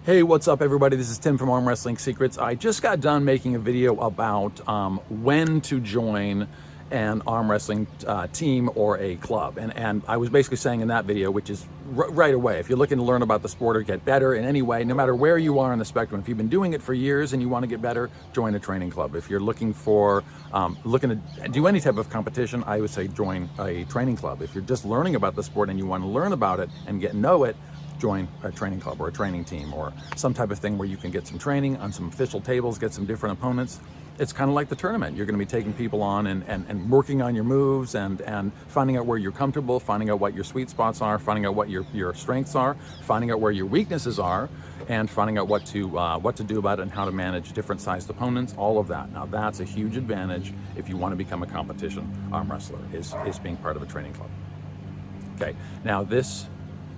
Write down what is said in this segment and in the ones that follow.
Hey, what's up everybody? This is Tim from Arm Wrestling Secrets. I just got done making a video about when to join an arm wrestling team or a club. And I was basically saying in that video, which is right away, if you're looking to learn about the sport or get better in any way, no matter where you are on the spectrum, if you've been doing it for years and you want to get better, join a training club. If you're looking for, looking to do any type of competition, I would say join a training club. If you're just learning about the sport and you want to learn about it and know it, join a training club or a training team or some type of thing where you can get some training on some official tables, get some different opponents. It's kind of like the tournament. You're going to be taking people on and working on your moves and finding out where you're comfortable, finding out what your sweet spots are, finding out what your strengths are, finding out where your weaknesses are, and finding out what to do about it and how to manage different sized opponents, all of that. Now that's a huge advantage if you want to become a competition arm wrestler, is being part of a training club. Okay, now this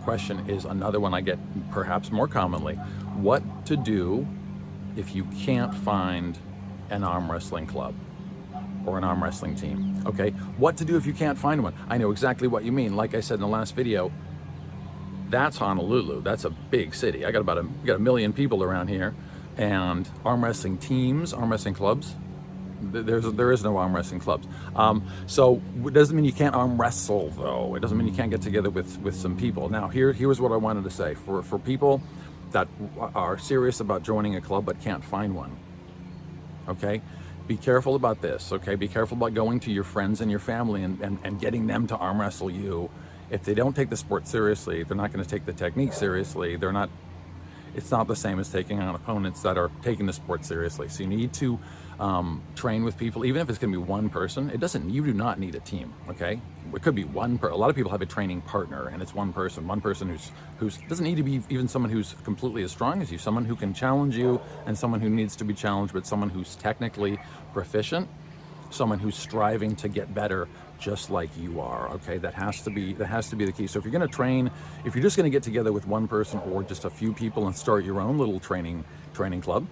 question is another one I get perhaps more commonly. What to do if you can't find an arm wrestling club or an arm wrestling team? Okay, what to do if you can't find one? I know exactly what you mean. Like I said in the last video, that's Honolulu. That's a big city. I got about a million people around here, and arm wrestling teams, arm wrestling clubs, there is no arm wrestling clubs. So it doesn't mean you can't arm wrestle, though. It doesn't mean you can't get together with some people. Now here's what I wanted to say for people that are serious about joining a club but can't find one. Okay, be careful about this. Okay, be careful about going to your friends and your family and getting them to arm wrestle you. If they don't take the sport seriously, they're not going to take the technique seriously. It's not the same as taking on opponents that are taking the sport seriously. So you need to train with people, even if it's going to be one person. You do not need a team. Okay, it could be a lot of people have a training partner, and it's one person who's doesn't need to be even someone who's completely as strong as you, someone who can challenge you, and someone who needs to be challenged, but someone who's technically proficient, someone who's striving to get better just like you are. Okay, that has to be the key. So if you're going to train, if you're just going to get together with one person or just a few people and start your own little training club,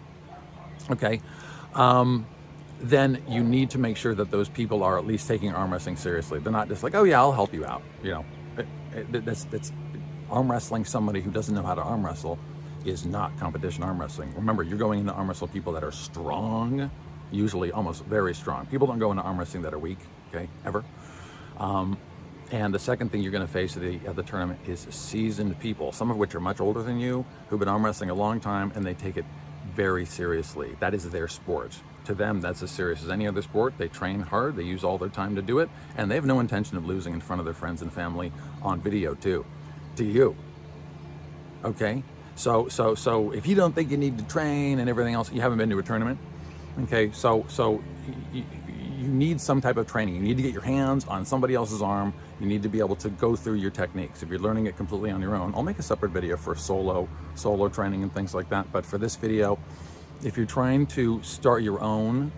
okay, then you need to make sure that those people are at least taking arm wrestling seriously. They're not just like, oh yeah, I'll help you out. You know, that's arm wrestling. Somebody who doesn't know how to arm wrestle is not competition arm wrestling. Remember, you're going into arm wrestle people that are strong, usually almost very strong. People don't go into arm wrestling that are weak, okay, ever. And the second thing you're going to face at the tournament is seasoned people, some of which are much older than you, who've been arm wrestling a long time, and they take it very seriously. That is their sport. To them, that's as serious as any other sport. They train hard, they use all their time to do it, and they have no intention of losing in front of their friends and family on video too, to you. Okay? So if you don't think you need to train and everything else, you haven't been to a tournament. Okay, so you need some type of training. You need to get your hands on somebody else's arm. You need to be able to go through your techniques. If you're learning it completely on your own, I'll make a separate video for solo training and things like that. But for this video, if you're trying to start your own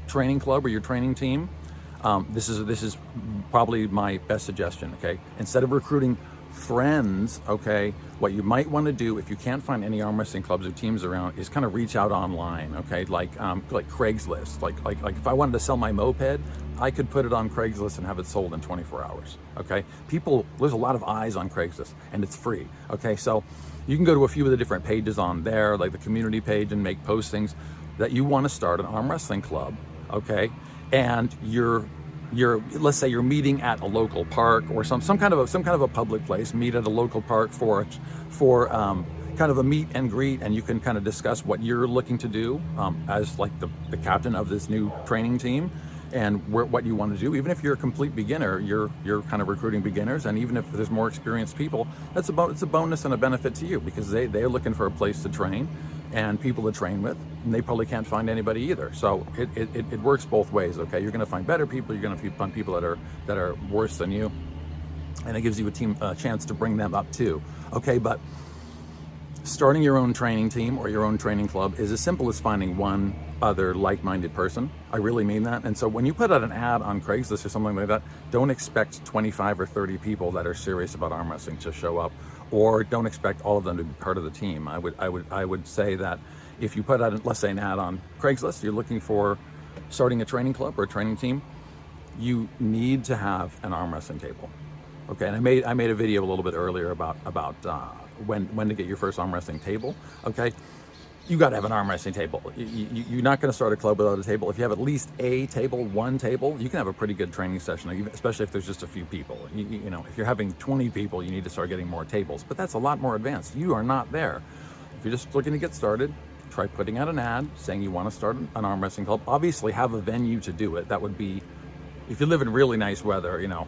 training club or your training team, this is probably my best suggestion. Okay, instead of recruiting friends, okay, what you might want to do if you can't find any arm wrestling clubs or teams around is kind of reach out online. Okay, like Craigslist. Like if I wanted to sell my moped, I could put it on Craigslist and have it sold in 24 hours. Okay, there's a lot of eyes on Craigslist, and it's free. Okay, so you can go to a few of the different pages on there, like the community page, and make postings that you want to start an arm wrestling club. Okay, and let's say you're meeting at a local park or some kind of a public place. Meet at a local park for kind of a meet and greet, and you can kind of discuss what you're looking to do as like the captain of this new training team, and what you want to do. Even if you're a complete beginner, you're kind of recruiting beginners, and even if there's more experienced people, it's a bonus and a benefit to you, because they're looking for a place to train and people to train with, and they probably can't find anybody either. So it works both ways. Okay, you're going to find better people, you're going to find people that are worse than you, and it gives you a chance to bring them up too. Okay, but starting your own training team or your own training club is as simple as finding one other like-minded person. I really mean that. And so when you put out an ad on Craigslist or something like that, don't expect 25 or 30 people that are serious about arm wrestling to show up, or don't expect all of them to be part of the team. I would say that if you put out, let's say, an ad on Craigslist, you're looking for starting a training club or a training team, you need to have an arm wrestling table. Okay, and I made a video a little bit earlier about when to get your first arm wrestling table. Okay, you got to have an arm wrestling table. You're not going to start a club without a table. If you have at least a table, one table, you can have a pretty good training session, especially if there's just a few people. You know, if you're having 20 people, you need to start getting more tables, but that's a lot more advanced. You are not there. If you're just looking to get started, try putting out an ad saying you want to start an arm wrestling club. Obviously have a venue to do it. That would be, if you live in really nice weather, you know,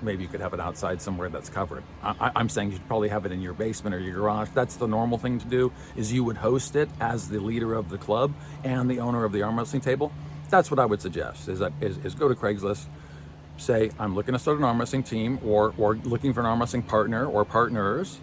maybe you could have it outside somewhere that's covered. I'm saying you should probably have it in your basement or your garage. That's the normal thing to do, is you would host it as the leader of the club and the owner of the arm wrestling table. That's what I would suggest, is go to Craigslist, say, I'm looking to start an arm wrestling team, or looking for an arm wrestling partner or partners,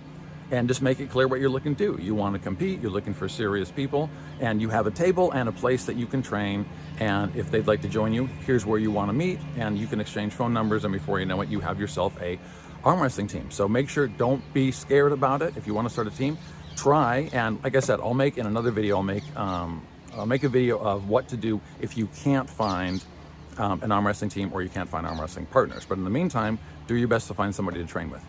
and just make it clear what you're looking to do. You want to compete, you're looking for serious people, and you have a table and a place that you can train, and if they'd like to join you, here's where you want to meet, and you can exchange phone numbers, and before you know it, you have yourself a arm wrestling team. So make sure, don't be scared about it. If you want to start a team, try, and like I said, I'll make in another video, I'll make a video of what to do if you can't find an arm wrestling team or you can't find arm wrestling partners. But in the meantime, do your best to find somebody to train with.